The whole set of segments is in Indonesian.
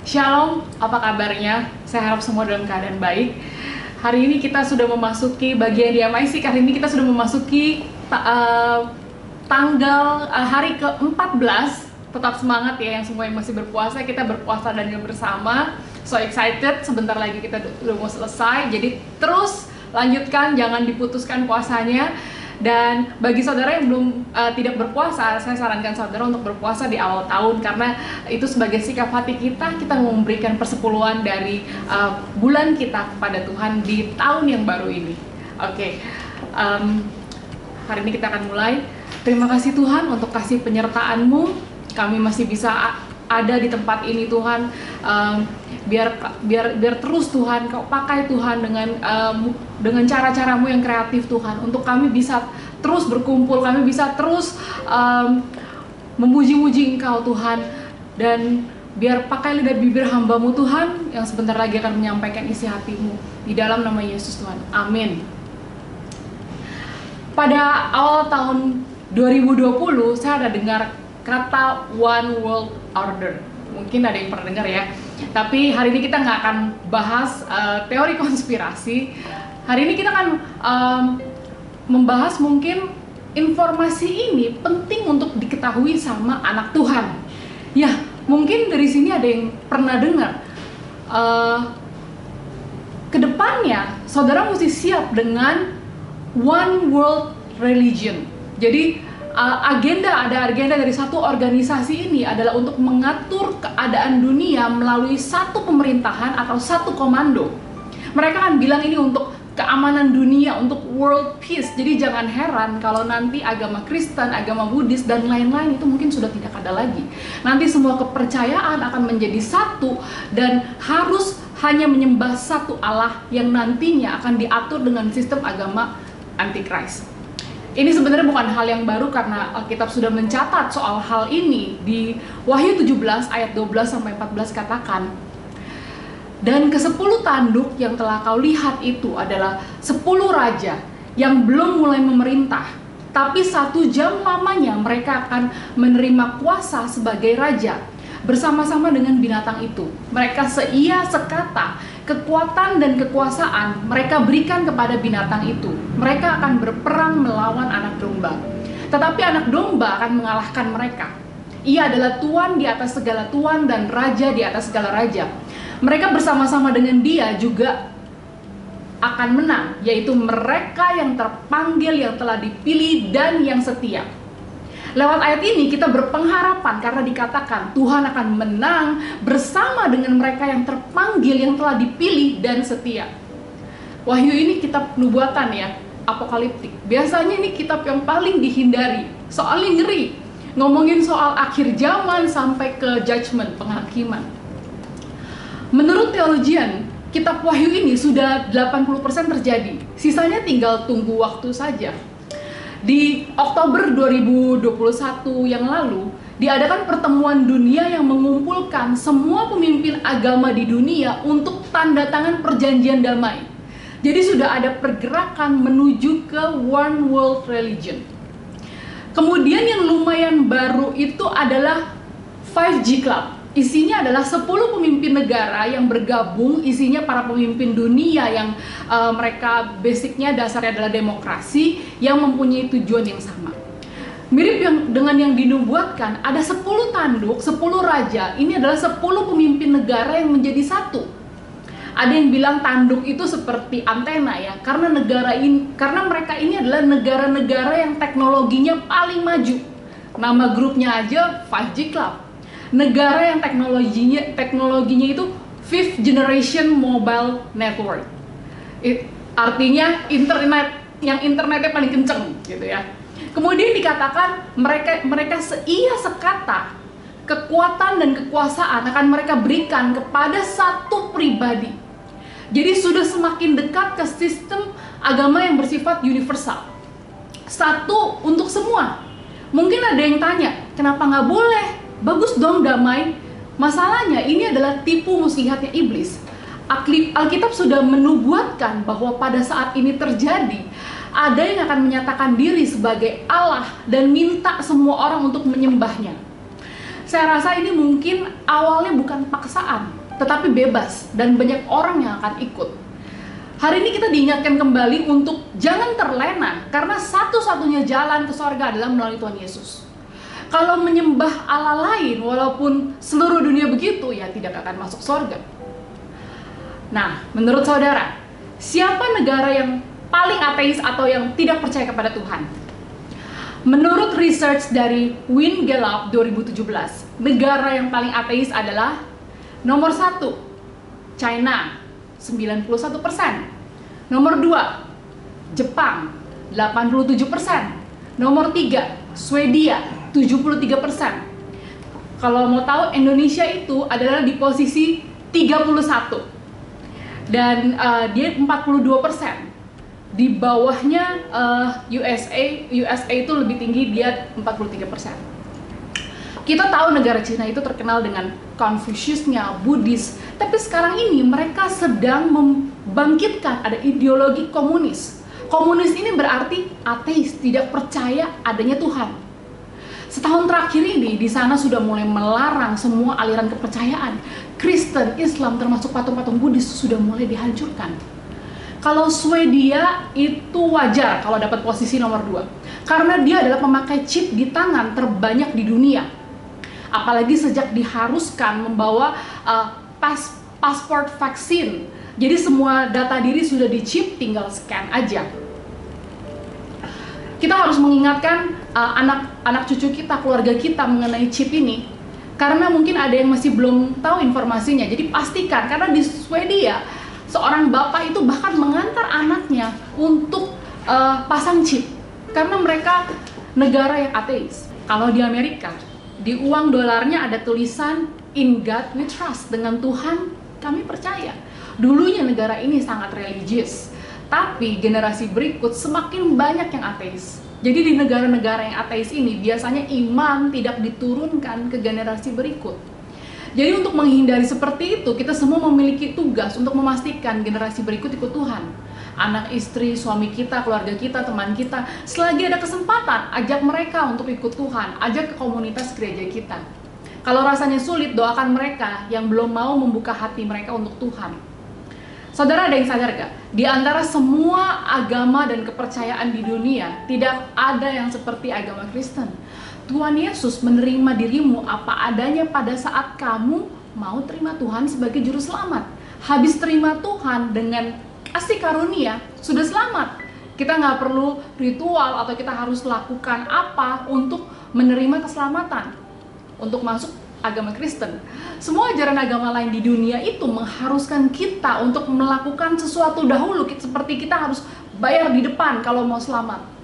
Shalom, apa kabarnya? Saya harap semua dalam keadaan baik. Hari ini kita sudah memasuki bagian di MIC. Hari ini kita sudah memasuki hari ke-14. Tetap semangat ya yang semua yang masih berpuasa. Kita berpuasa dan bersama. So excited, sebentar lagi kita udah mau selesai. Jadi terus lanjutkan, jangan diputuskan puasanya. Dan bagi saudara yang belum tidak berpuasa, saya sarankan saudara untuk berpuasa di awal tahun, karena itu sebagai sikap hati kita mau memberikan persepuluhan dari bulan kita kepada Tuhan di tahun yang baru ini. Oke. Hari ini kita akan mulai. Terima kasih Tuhan untuk kasih penyertaan-Mu. Kami masih bisa ada di tempat ini Tuhan. Biar terus Tuhan Kau pakai Tuhan dengan cara-caramu yang kreatif Tuhan, untuk kami bisa terus berkumpul, kami bisa terus memuji-muji Engkau Tuhan, dan biar pakai lidah bibir hamba-Mu Tuhan yang sebentar lagi akan menyampaikan isi hati-Mu, di dalam nama Yesus Tuhan, amin. Pada awal tahun 2020 saya ada dengar kata One World Order. Mungkin ada yang pernah dengar ya. Tapi hari ini kita nggak akan bahas teori konspirasi. Hari ini kita akan membahas mungkin informasi ini penting untuk diketahui sama anak Tuhan. Ya, mungkin dari sini ada yang pernah dengar. Kedepannya, saudara mesti siap dengan One World Religion. Jadi ada agenda dari satu organisasi ini adalah untuk mengatur keadaan dunia melalui satu pemerintahan atau satu komando. Mereka kan bilang ini untuk keamanan dunia, untuk world peace. Jadi jangan heran kalau nanti agama Kristen, agama Buddhis, dan lain-lain itu mungkin sudah tidak ada lagi. Nanti semua kepercayaan akan menjadi satu dan harus hanya menyembah satu Allah yang nantinya akan diatur dengan sistem agama Antichrist. Ini sebenarnya bukan hal yang baru, karena Alkitab sudah mencatat soal hal ini. Di Wahyu 17 ayat 12-14 katakan, dan ke-10 tanduk yang telah kau lihat itu adalah 10 raja yang belum mulai memerintah, tapi 1 jam lamanya mereka akan menerima kuasa sebagai raja bersama-sama dengan binatang itu. Mereka seia sekata, kekuatan dan kekuasaan mereka berikan kepada binatang itu. Mereka akan berperang melawan anak domba. Tetapi anak domba akan mengalahkan mereka. Ia adalah tuan di atas segala tuan dan raja di atas segala raja. Mereka bersama-sama dengan dia juga akan menang, yaitu mereka yang terpanggil, yang telah dipilih, dan yang setia. Lewat ayat ini kita berpengharapan karena dikatakan Tuhan akan menang bersama dengan mereka yang terpanggil, yang telah dipilih dan setia. Wahyu ini kitab nubuatan ya, apokaliptik. Biasanya ini kitab yang paling dihindari, soalnya ngeri. Ngomongin soal akhir zaman sampai ke judgment, penghakiman. Menurut teologian, kitab Wahyu ini sudah 80% terjadi. Sisanya tinggal tunggu waktu saja. Di Oktober 2021 yang lalu, diadakan pertemuan dunia yang mengumpulkan semua pemimpin agama di dunia untuk tanda tangan perjanjian damai. Jadi sudah ada pergerakan menuju ke One World Religion. Kemudian yang lumayan baru itu adalah 5G Club. Isinya adalah 10 pemimpin negara yang bergabung, isinya para pemimpin dunia yang mereka basicnya dasarnya adalah demokrasi yang mempunyai tujuan yang sama. Mirip dengan yang dinubuatkan, ada 10 tanduk, 10 raja, ini adalah 10 pemimpin negara yang menjadi satu. Ada yang bilang tanduk itu seperti antena ya, karena mereka ini adalah negara-negara yang teknologinya paling maju. Nama grupnya aja 5G Club. Negara yang teknologinya itu 5th Generation Mobile Network. Artinya internetnya paling kenceng gitu ya. Kemudian dikatakan mereka seia sekata, kekuatan dan kekuasaan akan mereka berikan kepada satu pribadi. Jadi sudah semakin dekat ke sistem agama yang bersifat universal. Satu untuk semua. Mungkin ada yang tanya, kenapa nggak boleh? Bagus dong damai. Masalahnya ini adalah tipu muslihatnya iblis. Alkitab sudah menubuatkan bahwa pada saat ini terjadi, ada yang akan menyatakan diri sebagai Allah dan minta semua orang untuk menyembahnya. Saya rasa ini mungkin awalnya bukan paksaan, tetapi bebas, dan banyak orang yang akan ikut. Hari ini kita diingatkan kembali untuk jangan terlena, karena satu-satunya jalan ke sorga adalah melalui Tuhan Yesus. Kalau menyembah Allah lain, walaupun seluruh dunia begitu, ya tidak akan masuk sorga. Nah, menurut saudara, siapa negara yang paling ateis atau yang tidak percaya kepada Tuhan? Menurut research dari Win Gallup 2017, negara yang paling ateis adalah nomor 1, China, 91%. Nomor 2, Jepang, 87%. Nomor 3, Swedia, 73%. Kalau mau tahu, Indonesia itu adalah di posisi 31. Dan dia 42%. Di bawahnya USA itu lebih tinggi, dia 43%. Kita tahu negara Cina itu terkenal dengan Confuciusnya, Buddhis, tapi sekarang ini mereka sedang membangkitkan ada ideologi komunis. Komunis ini berarti ateis, tidak percaya adanya Tuhan. Setahun terakhir ini di sana sudah mulai melarang semua aliran kepercayaan. Kristen, Islam, termasuk patung-patung Buddhis sudah mulai dihancurkan. Kalau Swedia itu wajar kalau dapat posisi nomor 2, karena dia adalah pemakai chip di tangan terbanyak di dunia. Apalagi sejak diharuskan membawa pasport vaksin. Jadi semua data diri sudah di-chip, tinggal scan aja. Kita harus mengingatkan anak cucu kita, keluarga kita mengenai chip ini, karena mungkin ada yang masih belum tahu informasinya. Jadi pastikan, karena di Swedia seorang bapak itu bahkan mengantar anaknya untuk pasang chip, karena mereka negara yang ateis. Kalau di Amerika, di uang dolarnya ada tulisan "In God We Trust", dengan Tuhan kami percaya. Dulunya negara ini sangat religius, tapi generasi berikut semakin banyak yang ateis. Jadi di negara-negara yang ateis ini biasanya iman tidak diturunkan ke generasi berikut. Jadi untuk menghindari seperti itu, kita semua memiliki tugas untuk memastikan generasi berikut ikut Tuhan. Anak, istri, suami kita, keluarga kita, teman kita, selagi ada kesempatan, ajak mereka untuk ikut Tuhan, ajak ke komunitas gereja kita. Kalau rasanya sulit, doakan mereka yang belum mau membuka hati mereka untuk Tuhan. Saudara, ada yang sadar gak? Di antara semua agama dan kepercayaan di dunia, tidak ada yang seperti agama Kristen. Tuhan Yesus menerima dirimu apa adanya pada saat kamu mau terima Tuhan sebagai juru selamat. Habis terima Tuhan dengan kasih karunia, sudah selamat. Kita nggak perlu ritual atau kita harus lakukan apa untuk menerima keselamatan, untuk masuk agama Kristen. Semua ajaran agama lain di dunia itu mengharuskan kita untuk melakukan sesuatu dahulu, seperti kita harus bayar di depan kalau mau selamat.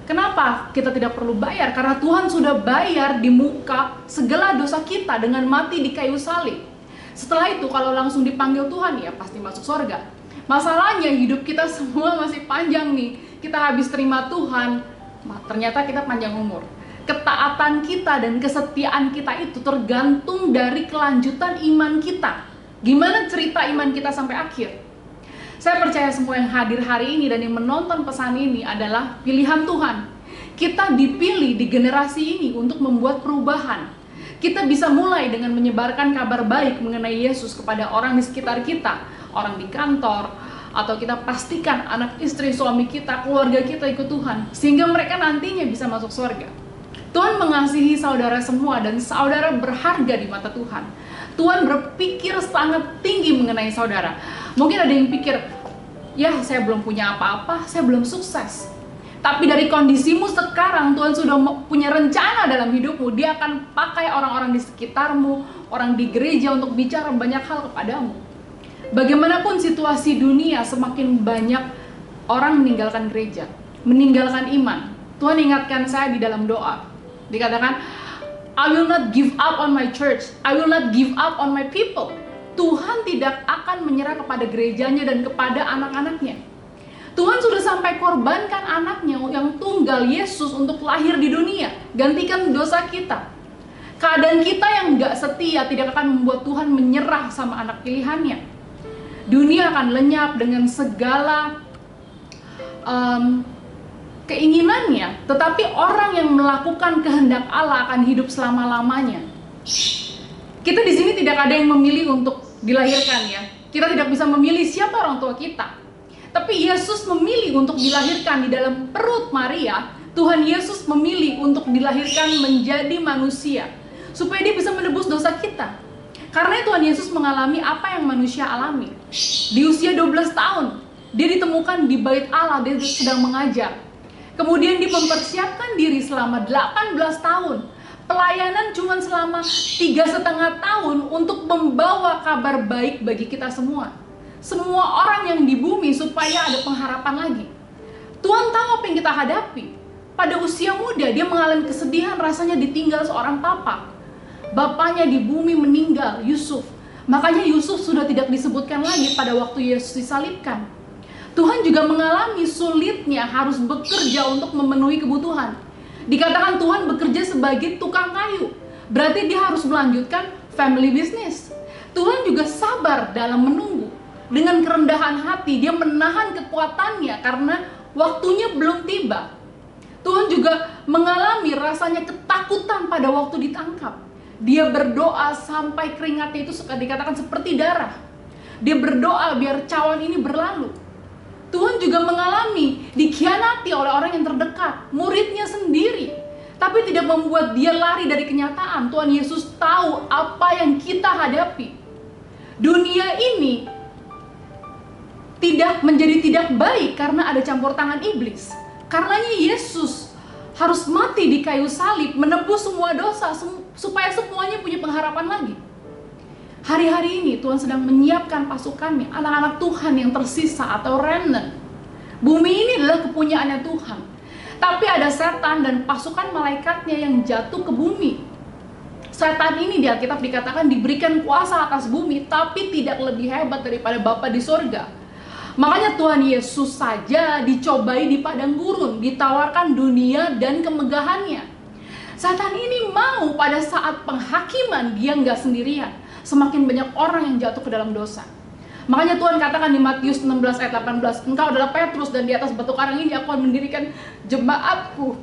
Kenapa kita tidak perlu bayar? Karena Tuhan sudah bayar di muka segala dosa kita dengan mati di kayu salib. Setelah itu kalau langsung dipanggil Tuhan, ya pasti masuk surga. Masalahnya hidup kita semua masih panjang nih. Kita habis terima Tuhan, ternyata kita panjang umur. Ketaatan kita dan kesetiaan kita itu tergantung dari kelanjutan iman kita. Gimana cerita iman kita sampai akhir? Saya percaya semua yang hadir hari ini dan yang menonton pesan ini adalah pilihan Tuhan. Kita dipilih di generasi ini untuk membuat perubahan. Kita bisa mulai dengan menyebarkan kabar baik mengenai Yesus kepada orang di sekitar kita, orang di kantor, atau kita pastikan anak, istri, suami kita, keluarga kita ikut Tuhan, sehingga mereka nantinya bisa masuk surga. Tuhan mengasihi saudara semua dan saudara berharga di mata Tuhan. Tuhan berpikir sangat tinggi mengenai saudara. Mungkin ada yang pikir, ya saya belum punya apa-apa, saya belum sukses. Tapi dari kondisimu sekarang, Tuhan sudah punya rencana dalam hidupmu. Dia akan pakai orang-orang di sekitarmu, orang di gereja untuk bicara banyak hal kepadamu. Bagaimanapun situasi dunia, semakin banyak orang meninggalkan gereja, meninggalkan iman. Tuhan ingatkan saya di dalam doa. Dikatakan, I will not give up on my church, I will not give up on my people. Tuhan tidak akan menyerah kepada gerejanya dan kepada anak-anaknya. Tuhan sudah sampai korbankan anaknya yang tunggal, Yesus, untuk lahir di dunia, gantikan dosa kita. Keadaan kita yang gak setia tidak akan membuat Tuhan menyerah sama anak pilihannya. Dunia akan lenyap dengan segala keinginannya, tetapi orang yang melakukan kehendak Allah akan hidup selama-lamanya. Kita di sini tidak ada yang memilih untuk dilahirkan ya. Kita tidak bisa memilih siapa orang tua kita. Tapi Yesus memilih untuk dilahirkan di dalam perut Maria. Tuhan Yesus memilih untuk dilahirkan menjadi manusia supaya dia bisa menebus dosa kita. Karena Tuhan Yesus mengalami apa yang manusia alami. Di usia 12 tahun, dia ditemukan di bait Allah, dia sedang mengajar. Kemudian dia mempersiapkan diri selama 18 tahun. Pelayanan cuma selama 3,5 tahun untuk membawa kabar baik bagi kita semua. Semua orang yang di bumi supaya ada pengharapan lagi. Tuhan tahu apa yang kita hadapi. Pada usia muda dia mengalami kesedihan, rasanya ditinggal seorang papa. Bapaknya di bumi meninggal, Yusuf. Makanya Yusuf sudah tidak disebutkan lagi pada waktu Yesus disalibkan. Tuhan juga mengalami sulitnya harus bekerja untuk memenuhi kebutuhan. Dikatakan Tuhan bekerja sebagai tukang kayu. Berarti dia harus melanjutkan family business. Tuhan juga sabar dalam menunggu. Dengan kerendahan hati dia menahan kekuatannya karena waktunya belum tiba. Tuhan juga mengalami rasanya ketakutan pada waktu ditangkap. Dia berdoa sampai keringatnya itu dikatakan seperti darah. Dia berdoa biar cawan ini berlalu. Tuhan juga mengalami dikhianati oleh orang yang terdekat, muridnya sendiri. Tapi tidak membuat dia lari dari kenyataan. Tuhan Yesus tahu apa yang kita hadapi. Dunia ini menjadi tidak baik karena ada campur tangan iblis. Karenanya Yesus harus mati di kayu salib, menebus semua dosa supaya semuanya punya pengharapan lagi. Hari-hari ini Tuhan sedang menyiapkan pasukannya, anak-anak Tuhan yang tersisa atau remnant. Bumi ini adalah kepunyaannya Tuhan. Tapi ada setan dan pasukan malaikatnya yang jatuh ke bumi. Setan ini di Alkitab dikatakan diberikan kuasa atas bumi, tapi tidak lebih hebat daripada Bapa di sorga. Makanya Tuhan Yesus saja dicobai di padang gurun, ditawarkan dunia dan kemegahannya. Setan ini mau pada saat penghakiman dia nggak sendirian. Semakin banyak orang yang jatuh ke dalam dosa. Makanya Tuhan katakan di Matius 16 ayat 18, engkau adalah Petrus dan di atas batu karang ini aku akan mendirikan jemaatku.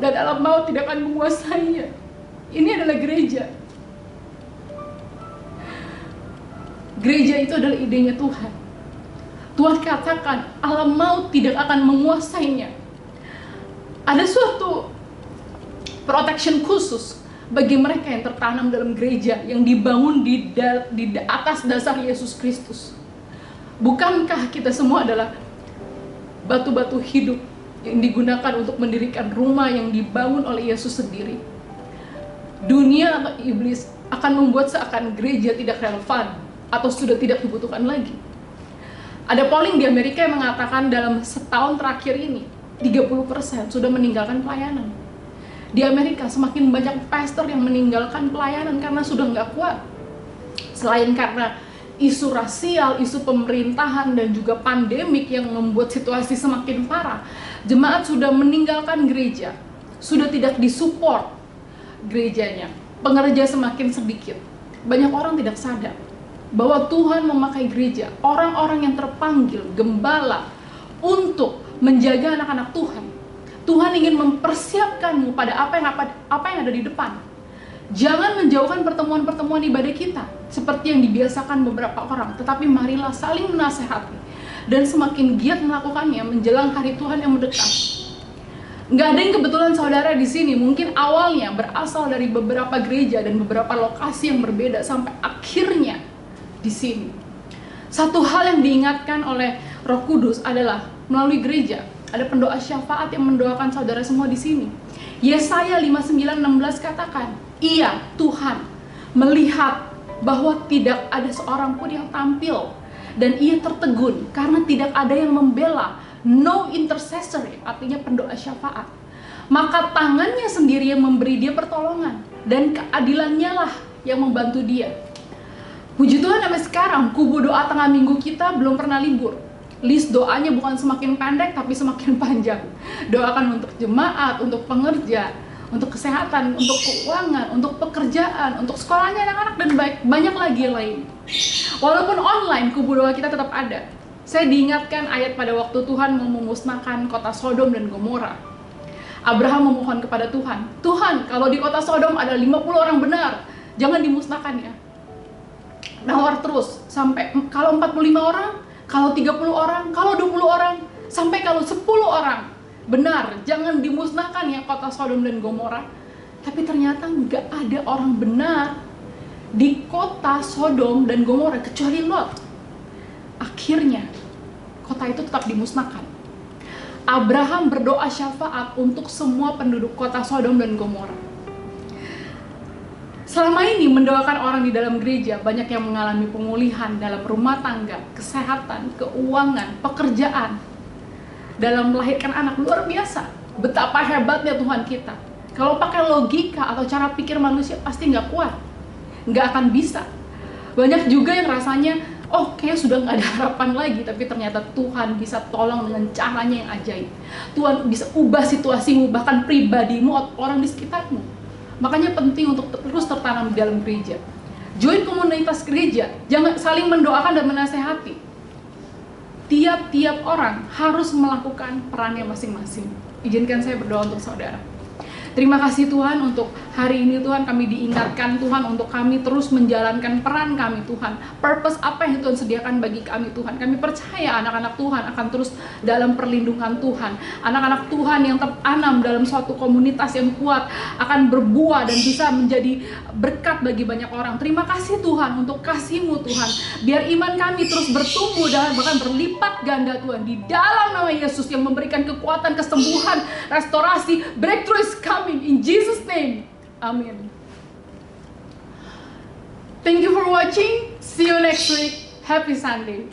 Dan alam maut tidak akan menguasainya. Ini adalah gereja. Gereja itu adalah idenya Tuhan. Tuhan katakan alam maut tidak akan menguasainya. Ada suatu protection khusus bagi mereka yang tertanam dalam gereja yang dibangun di atas dasar Yesus Kristus. Bukankah kita semua adalah batu-batu hidup yang digunakan untuk mendirikan rumah yang dibangun oleh Yesus sendiri? Dunia atau iblis akan membuat seakan gereja tidak relevan atau sudah tidak dibutuhkan lagi. Ada polling di Amerika yang mengatakan dalam setahun terakhir ini 30% sudah meninggalkan pelayanan. Di Amerika semakin banyak pastor yang meninggalkan pelayanan karena sudah nggak kuat. Selain karena isu rasial, isu pemerintahan, dan juga pandemik yang membuat situasi semakin parah, jemaat sudah meninggalkan gereja, sudah tidak disupport gerejanya, pengerja semakin sedikit. Banyak orang tidak sadar bahwa Tuhan memakai gereja, orang-orang yang terpanggil, gembala, untuk menjaga anak-anak Tuhan. Tuhan ingin mempersiapkanmu pada apa yang ada di depan. Jangan menjauhkan pertemuan-pertemuan ibadah kita seperti yang dibiasakan beberapa orang, tetapi marilah saling menasehati dan semakin giat melakukannya menjelang hari Tuhan yang mendekat. Nggak ada yang kebetulan saudara di sini mungkin awalnya berasal dari beberapa gereja dan beberapa lokasi yang berbeda sampai akhirnya di sini. Satu hal yang diingatkan oleh Roh Kudus adalah melalui gereja ada pendoa syafaat yang mendoakan saudara semua di sini. Yesaya 59:16 katakan, "Iya, Tuhan melihat bahwa tidak ada seorang pun yang tampil dan ia tertegun karena tidak ada yang membela." No intercessor, artinya pendoa syafaat. Maka tangannya sendiri yang memberi dia pertolongan dan keadilannya lah yang membantu dia. Puji Tuhan sampai sekarang kubu doa tengah minggu kita belum pernah libur. List doanya bukan semakin pendek tapi semakin panjang. Doakan untuk jemaat, untuk pengerja, untuk kesehatan, untuk keuangan, untuk pekerjaan, untuk sekolahnya anak-anak, dan banyak lagi yang lain. Walaupun online, kubu doa kita tetap ada. Saya diingatkan ayat pada waktu Tuhan mau memusnahkan kota Sodom dan Gomora. Abraham memohon kepada Tuhan, "Tuhan, kalau di kota Sodom ada 50 orang benar, jangan dimusnahkan ya." nawar terus sampai kalau 45 orang, kalau 30 orang, kalau 20 orang, sampai kalau 10 orang. Benar, jangan dimusnahkan ya kota Sodom dan Gomora. Tapi ternyata nggak ada orang benar di kota Sodom dan Gomora kecuali Lot. Akhirnya kota itu tetap dimusnahkan. Abraham berdoa syafaat untuk semua penduduk kota Sodom dan Gomora. Selama ini mendoakan orang di dalam gereja, banyak yang mengalami pemulihan dalam rumah tangga, kesehatan, keuangan, pekerjaan, dalam melahirkan anak. Luar biasa, betapa hebatnya Tuhan kita. Kalau pakai logika atau cara pikir manusia pasti nggak kuat, nggak akan bisa. Banyak juga yang rasanya, oh kayak sudah nggak ada harapan lagi, tapi ternyata Tuhan bisa tolong dengan caranya yang ajaib. Tuhan bisa ubah situasimu, bahkan pribadimu, orang di sekitarmu. Makanya penting untuk terus tertanam di dalam gereja. Join komunitas gereja, jangan saling mendoakan dan menasehati. Tiap-tiap orang harus melakukan perannya masing-masing. Izinkan saya berdoa untuk saudara. Terima kasih Tuhan untuk hari ini Tuhan, kami diingatkan Tuhan untuk kami terus menjalankan peran kami Tuhan. Purpose apa yang Tuhan sediakan bagi kami Tuhan. Kami percaya anak-anak Tuhan akan terus dalam perlindungan Tuhan. Anak-anak Tuhan yang tertanam dalam suatu komunitas yang kuat akan berbuah dan bisa menjadi berkat bagi banyak orang. Terima kasih Tuhan untuk kasih-Mu Tuhan. Biar iman kami terus bertumbuh dan bahkan berlipat ganda Tuhan. Di dalam nama Yesus yang memberikan kekuatan, kesembuhan, restorasi, breakthrough is coming. In Jesus' name, Amen. Thank you for watching. See you next week. Happy Sunday.